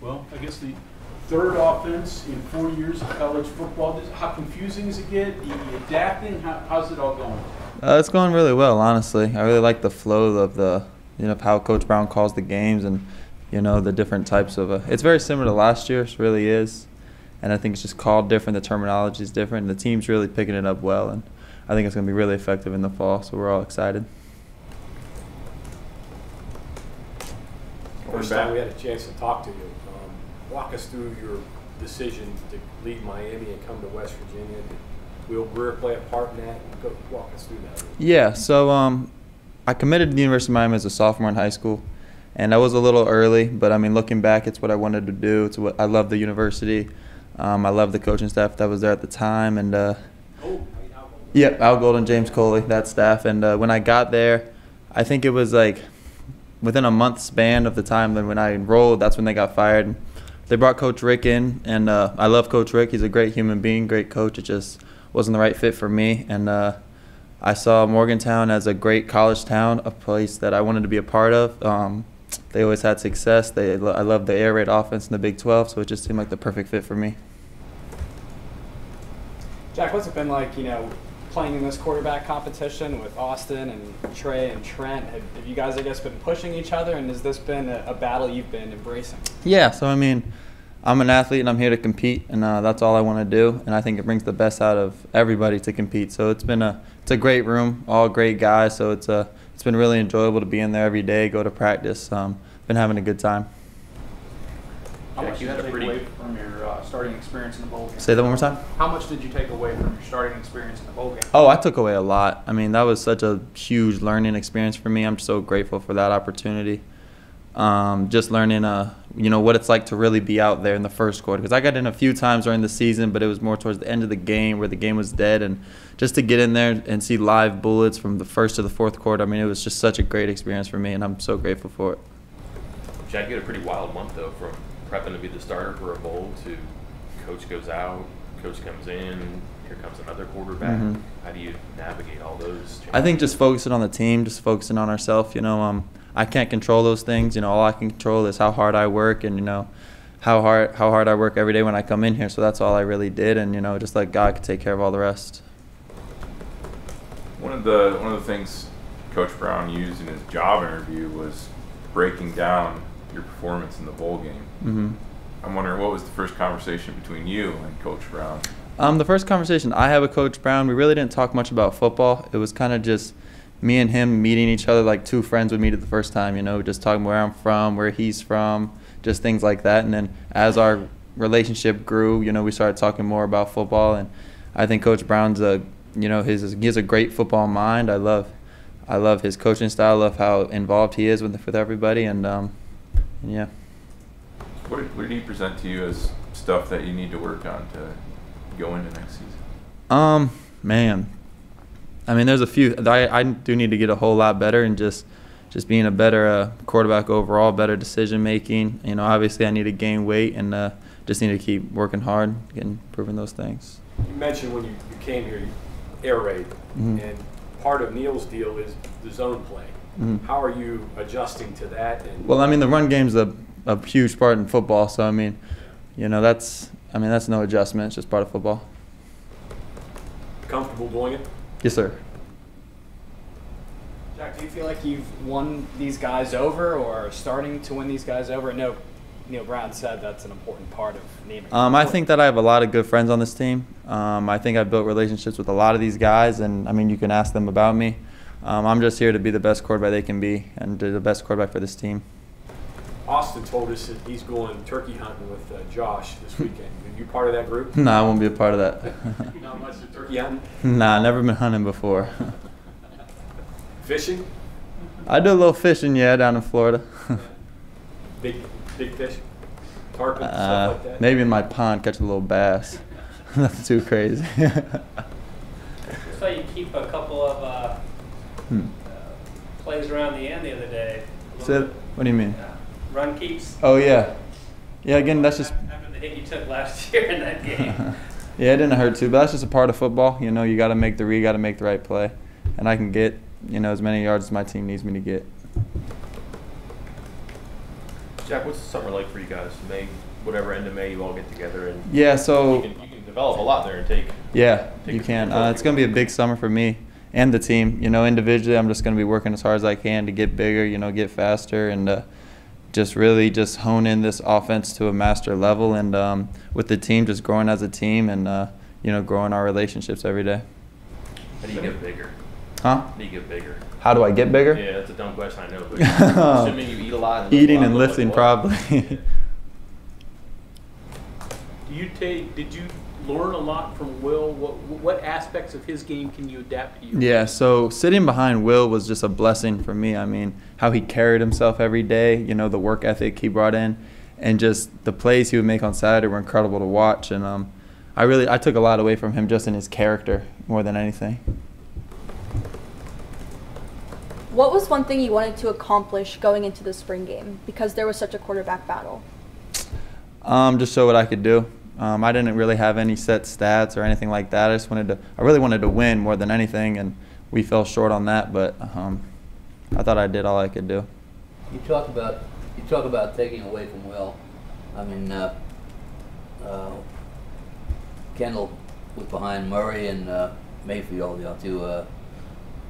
Well, I guess the third offense in 4 years of college football. How confusing does it get? Are you adapting? How's it all going? It's going really well, honestly. I really like the flow of how Coach Brown calls the games and, the different types of it's very similar to last year. It really is. And I think it's just called different. The terminology is different. And the team's really picking it up well. And I think it's going to be really effective in the fall, so we're all excited. First time we had a chance to talk to you. Walk us through your decision to leave Miami and come to West Virginia. Did Will Greer play a part in that? Walk us through that. Yeah, so I committed to the University of Miami as a sophomore in high school, and I was a little early, but I mean, looking back, it's what I wanted to do. It's what I love the university. I love the coaching staff that was there at the time, and Al Golden, James Coley, that staff. And when I got there, I think it was like within a month span of the time that when I enrolled, that's when they got fired. They brought Coach Rick in, and I love Coach Rick. He's a great human being, great coach. It just wasn't the right fit for me. And I saw Morgantown as a great college town, a place that I wanted to be a part of. They always had success. I love the air raid offense in the Big 12, so it just seemed like the perfect fit for me. Jack, what's it been like, playing in this quarterback competition with Austin and Trey and Trent? Have you guys, I guess, been pushing each other, and has this been a battle you've been embracing? Yeah, so I mean, I'm an athlete and I'm here to compete, and that's all I want to do, and I think it brings the best out of everybody to compete. So it's a great room, all great guys, so it's been really enjoyable to be in there every day, go to practice. Been having a good time. How much did you take away from your starting experience in the bowl game? Say that one more time. How much did you take away from your starting experience in the bowl game? Oh, I took away a lot. I mean, that was such a huge learning experience for me. I'm so grateful for that opportunity. Just learning, what it's like to really be out there in the first quarter. Because I got in a few times during the season, but it was more towards the end of the game where the game was dead. And just to get in there and see live bullets from the first to the fourth quarter, I mean, it was just such a great experience for me, and I'm so grateful for it. Jack, you had a pretty wild month, though, from prepping to be the starter for a bowl to coach goes out, coach comes in, here comes another quarterback. Mm-hmm. How do you navigate all those changes? I think just focusing on the team, just focusing on ourselves. I can't control those things. All I can control is how hard I work and, how hard I work every day when I come in here. So that's all I really did, and, just let God could take care of all the rest. One of the things Coach Brown used in his job interview was breaking down your performance in the bowl game. Mm-hmm. I'm wondering, what was the first conversation between you and Coach Brown? The first conversation I had with Coach Brown, we really didn't talk much about football. It was kind of just me and him meeting each other like two friends would meet at the first time, just talking where I'm from, where he's from, just things like that. And then as our relationship grew, we started talking more about football. And I think Coach Brown's he has a great football mind. I love his coaching style. I love how involved he is with everybody. And yeah. What did he present to you as stuff that you need to work on to go into next season? Man. I mean, there's a few. I do need to get a whole lot better and just being a better quarterback overall, better decision making. Obviously I need to gain weight and just need to keep working hard and improving those things. You mentioned when you came here, air raid, mm-hmm. and part of Neil's deal is the zone play. Mm-hmm. How are you adjusting to that? Well, I mean, the run game's a huge part in football, so I mean, that's no adjustment. It's just part of football. Comfortable doing it? Yes, sir. Jack, do you feel like you've won these guys over or are starting to win these guys over? I know Neil Brown said that's an important part of naming. I think that I have a lot of good friends on this team. I think I've built relationships with a lot of these guys, and I mean, you can ask them about me. I'm just here to be the best quarterback they can be and the best quarterback for this team. Austin told us that he's going turkey hunting with Josh this weekend. Are you part of that group? No, I won't be a part of that. Not much of turkey hunting? Nah, never been hunting before. Fishing? I do a little fishing, yeah, down in Florida. Big fish? Tarpon, stuff like that? Maybe in my pond, catch a little bass. Nothing too crazy. So you keep a couple of plays around the end the other day. What do you mean? Run keeps. Oh, yeah. Yeah, again, that's just... After the hit you took last year in that game. Yeah, it didn't hurt too, but that's just a part of football. You got to make the read, got to make the right play. And I can get, as many yards as my team needs me to get. Jack, what's the summer like for you guys? May, whatever end of May, you all get together and Yeah, so you can develop a lot there and take. yeah, take you it can. from It's going to be a big summer for me and the team. You know, individually, I'm just going to be working as hard as I can to get bigger, you know, get faster, and just really just hone in this offense to a master level. And with the team, just growing as a team and, you know, growing our relationships every day. How do you get bigger? Huh? How do you get bigger? How do I get bigger? Yeah, that's a dumb question, I know. But assuming you eat a lot. And lift a Eating lot, and but like lifting, what? probably. Did you learn a lot from Will? What aspects of his game can you adapt to you? Yeah, so sitting behind Will was just a blessing for me. I mean, how he carried himself every day, you know, the work ethic he brought in, and just the plays he would make on Saturday were incredible to watch. And I took a lot away from him just in his character more than anything. What was one thing you wanted to accomplish going into the spring game because there was such a quarterback battle? Just show what I could do. I didn't really have any set stats or anything like that. I really wanted to win more than anything, and we fell short on that. But I thought I did all I could do. You talk about taking away from Will. I mean, Kendall was behind Murray and Mayfield, you know,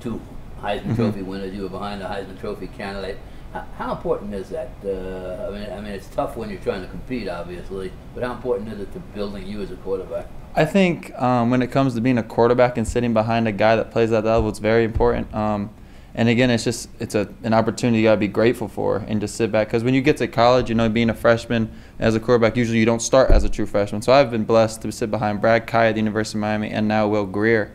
two Heisman Trophy winners. You were behind the Heisman Trophy candidate. How important is that? I mean, it's tough when you're trying to compete, obviously, but how important is it to building you as a quarterback? I think when it comes to being a quarterback and sitting behind a guy that plays at that level, it's very important. And again, it's an opportunity you gotta be grateful for and just sit back. Because when you get to college, you know, being a freshman as a quarterback, usually you don't start as a true freshman. So I've been blessed to sit behind Brad Kai at the University of Miami and now Will Greer.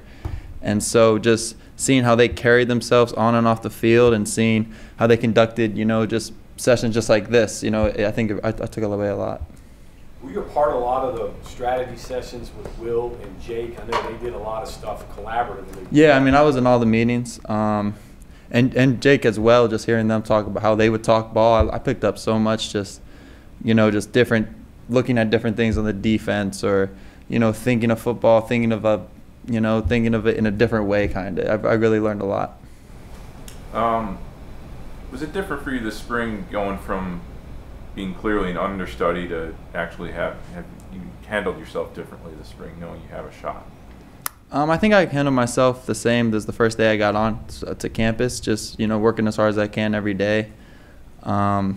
And so just seeing how they carried themselves on and off the field and seeing how they conducted, you know, just sessions just like this, you know, I think I took away a lot. Were you a part of a lot of the strategy sessions with Will and Jake? I know they did a lot of stuff collaboratively. Yeah, I mean, I was in all the meetings. And Jake as well, just hearing them talk about how they would talk ball. I picked up so much just, you know, just looking at different things on the defense or, you know, thinking of football, thinking of it in a different way, kind of. I really learned a lot. Was it different for you this spring going from being clearly an understudy to actually have you handled yourself differently this spring, knowing you have a shot? I think I handled myself the same as the first day I got on to campus, just, you know, working as hard as I can every day. Yeah,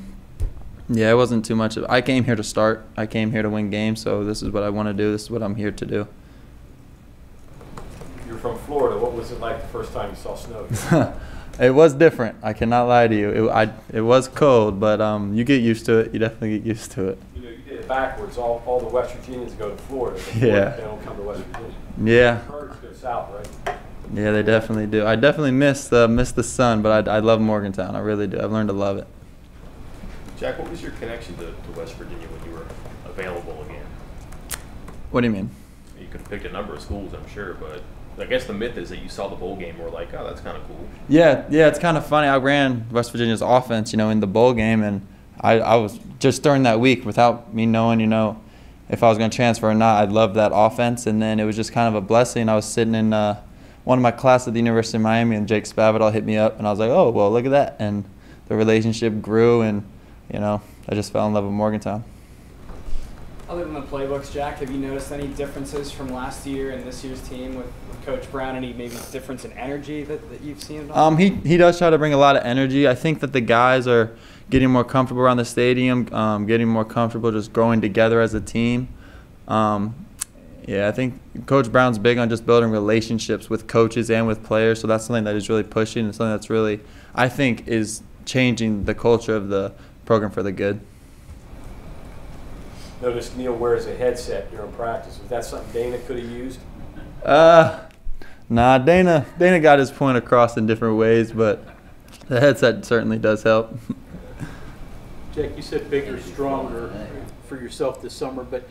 it wasn't too much. I came here to start. I came here to win games, so this is what I want to do. This is what I'm here to do. You're from Florida. What was it like the first time you saw snow? It was different. I cannot lie to you. It was cold, but you get used to it. You definitely get used to it. You know, you did it backwards. All the West Virginians go to Florida. Yeah. They don't come to West Virginia. Yeah. Birds go south, right? Yeah, they definitely do. I definitely miss the sun, but I love Morgantown. I really do. I've learned to love it. Jack, what was your connection to West Virginia when you were available again? What do you mean? You could have picked a number of schools, I'm sure, but I guess the myth is that you saw the bowl game and were like, oh, that's kind of cool. Yeah, it's kind of funny. I ran West Virginia's offense, you know, in the bowl game, and I was just during that week, without me knowing, you know, if I was going to transfer or not, I loved that offense, and then it was just kind of a blessing. I was sitting in one of my classes at the University of Miami, and Jake Spavital hit me up, and I was like, oh, well, look at that, and the relationship grew, and, you know, I just fell in love with Morgantown. Other than the playbooks, Jack, have you noticed any differences from last year and this year's team with Coach Brown? Any maybe difference in energy that you've seen? He does try to bring a lot of energy. I think that the guys are getting more comfortable around the stadium, getting more comfortable just growing together as a team. Yeah, I think Coach Brown's big on just building relationships with coaches and with players, so that's something that he's really pushing and something that's really, I think, is changing the culture of the program for the good. Notice Neil wears a headset during practice. Was that something Dana could have used? Nah, Dana got his point across in different ways, but the headset certainly does help. Jack, you said bigger, stronger for yourself this summer, but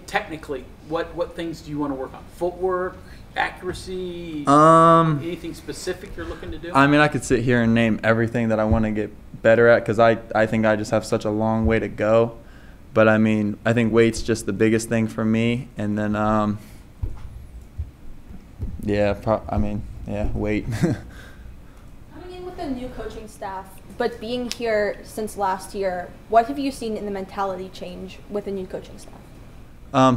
technically, what things do you want to work on? Footwork, accuracy, anything specific you're looking to do? I mean, I could sit here and name everything that I want to get better at because I think I just have such a long way to go. But, I mean, I think weight's just the biggest thing for me. And then, weight. Coming in with a new coaching staff, but being here since last year, what have you seen in the mentality change with the new coaching staff?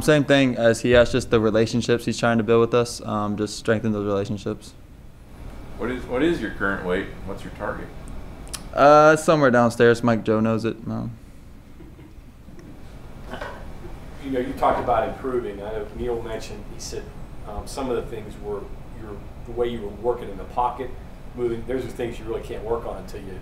Same thing as he has, just the relationships he's trying to build with us, just strengthen those relationships. What is your current weight? What's your target? Somewhere downstairs. Mike Joe knows it. You know, you talked about improving. I know Neil mentioned, he said some of the things were the way you were working in the pocket, moving. Those are things you really can't work on until you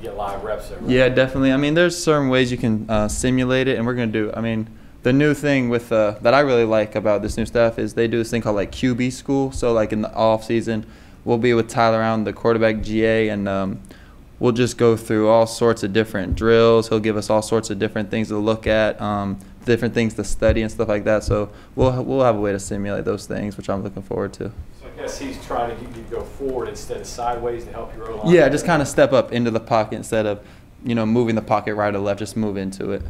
get live reps there. Right? Yeah, definitely. I mean, there's certain ways you can simulate it, and we're going to do, I mean, the new thing with that I really like about this new stuff is they do this thing called like QB school. So like in the off season, we'll be with Tyler Allen, the quarterback GA, and we'll just go through all sorts of different drills. He'll give us all sorts of different things to look at, different things to study and stuff like that. So we'll have a way to simulate those things, which I'm looking forward to. So I guess he's trying to get you to go forward instead of sideways to help your O-line. Yeah, just kind of step up into the pocket instead of, you know, moving the pocket right or left. Just move into it.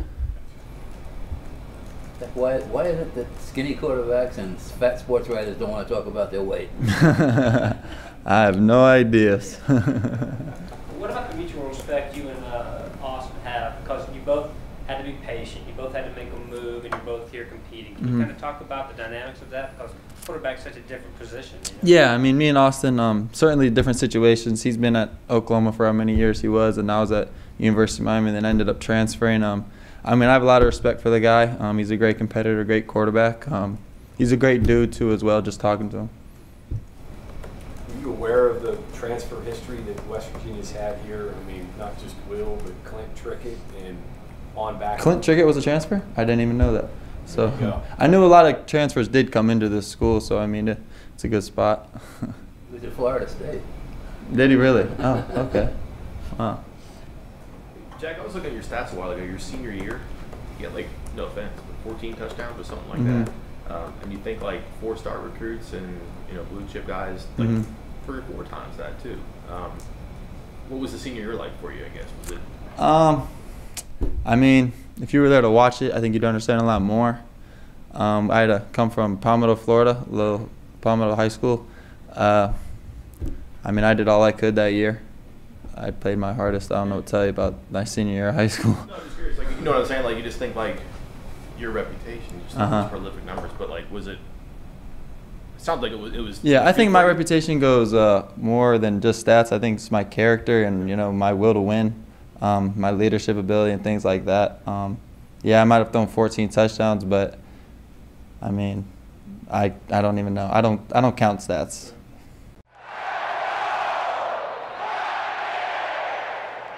Why is it that skinny quarterbacks and fat sports writers don't want to talk about their weight? I have no ideas. What about the mutual respect you and Austin have? Because you both had to be patient, you both had to make a move, and you're both here competing. Can you kind of talk about the dynamics of that? Because quarterback's such a different position. You know? Yeah, I mean, me and Austin, certainly different situations. He's been at Oklahoma for how many years he was, and I was at University of Miami, and then ended up transferring. I mean, I have a lot of respect for the guy. He's a great competitor, great quarterback. He's a great dude, too, as well, just talking to him. Are you aware of the transfer history that West Virginia's had here? I mean, not just Will, but Clint Trickett and on back. Clint Trickett was a transfer? I didn't even know that. So I knew a lot of transfers did come into this school, so, I mean, it's a good spot. He was at Florida State. Did he really? Oh, okay. Wow. Jack, I was looking at your stats a while ago. Your senior year, you got like, no offense, but 14 touchdowns or something like that. And you think like 4-star recruits and, you know, blue chip guys, like 3 or 4 times that too. What was the senior year like for you, I guess? Was it? I mean, if you were there to watch it, I think you'd understand a lot more. I had to come from Palmetto, Florida, little Palmetto High School. I mean, I did all I could that year. I played my hardest. I don't know what to tell you about my senior year of high school. No, I'm just curious. Like, you know what I'm saying? Like, you just think like your reputation, just those prolific numbers. But like, was it? It sounds like it was. Yeah, I think my reputation goes more than just stats. I think it's my character and, you know, my will to win, my leadership ability and things like that. Yeah, I might have thrown 14 touchdowns, but I mean, I don't even know. I don't count stats.